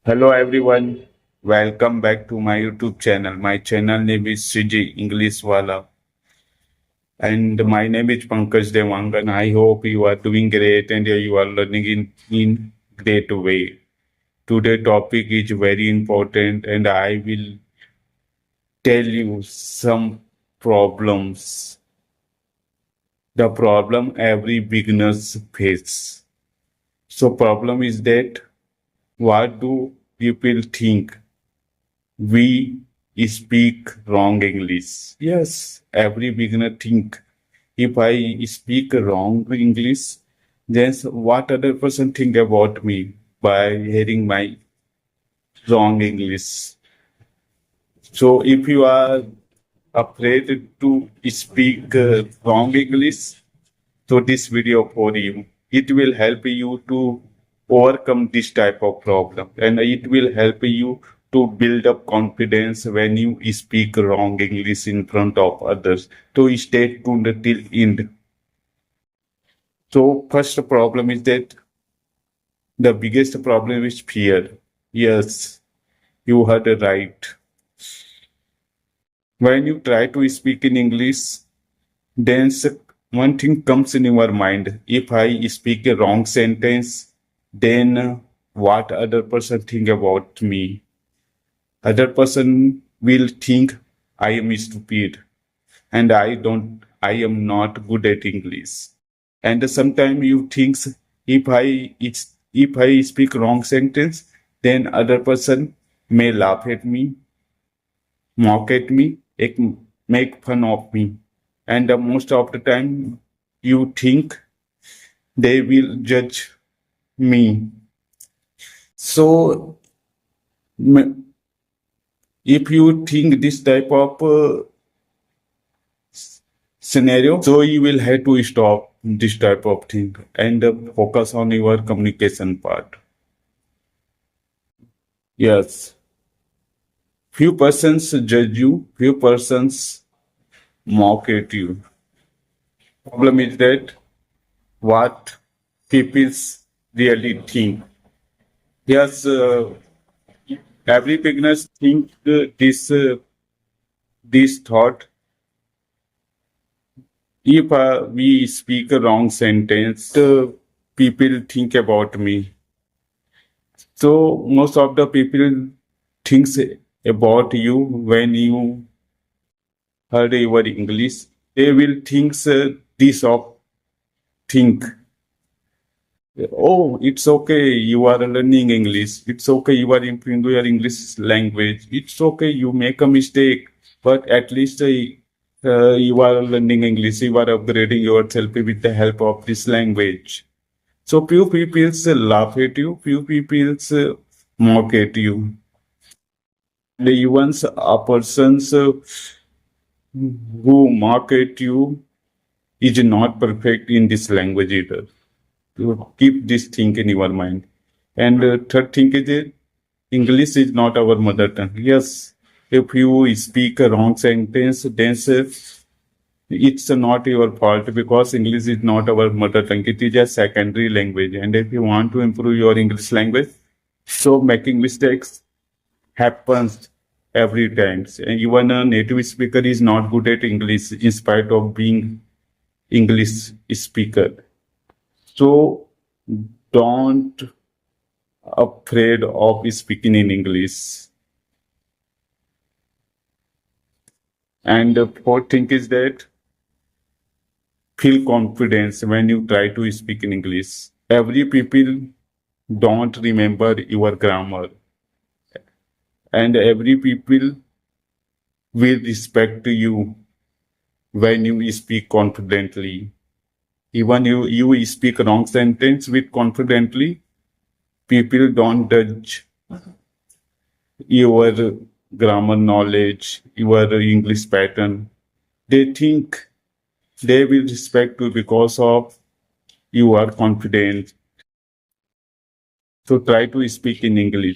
Hello everyone, welcome back to my YouTube channel. My channel name is CJ English Wala and my name is Pankaj Devangan. I hope you are doing great and you are learning in great way. Today topic is very important and I will tell you some problems. The problem every beginners face. So problem is that what do people think? We speak wrong English. Yes, every beginner think if I speak wrong English, then what other person think about me by hearing my wrong English. So if you are afraid to speak wrong English, so this video for you. It will help you to overcome this type of problem and it will help you to build up confidence when you speak wrong English in front of others. So stay tuned till end. So first problem is that the biggest problem is fear. Yes, you heard it right. When you try to speak in English, then one thing comes in your mind. If I speak a wrong sentence, then what other person think about me? Other person will think I am stupid and I am not good at English. And sometimes you think if I speak wrong sentence, then other person may laugh at me, mock at me, make fun of me. And most of the time you think they will judge me. So if you think this type of scenario, so you will have to stop this type of thing and focus on your communication part. Yes, few persons judge you, few persons mock at you. Problem is that what people really think. Yes, every beginner think this thought. If we speak a wrong sentence, people think about me. So most of the people thinks about you when you heard your English. They will think this of think. Oh, it's okay. You are learning English. It's okay. You are improving your English language. It's okay. You make a mistake, but at least you are learning English. You are upgrading yourself with the help of this language. So few people laugh at you. Few people mock at you. And even a person who mock at you is not perfect in this language either. To keep this thing in your mind. And third thing is that English is not our mother tongue. Yes, if you speak a wrong sentence, then it's not your fault because English is not our mother tongue. It is a secondary language. And if you want to improve your English language, so making mistakes happens every time. And even a native speaker is not good at English in spite of being English speaker. So don't afraid of speaking in English. And the fourth thing is that feel confidence when you try to speak in English. Every people don't remember your grammar. And every people will respect you when you speak confidently. Even you speak wrong sentence with confidently, people don't judge your grammar knowledge, your English pattern. They think they will respect you because of you are confident. So try to speak in English.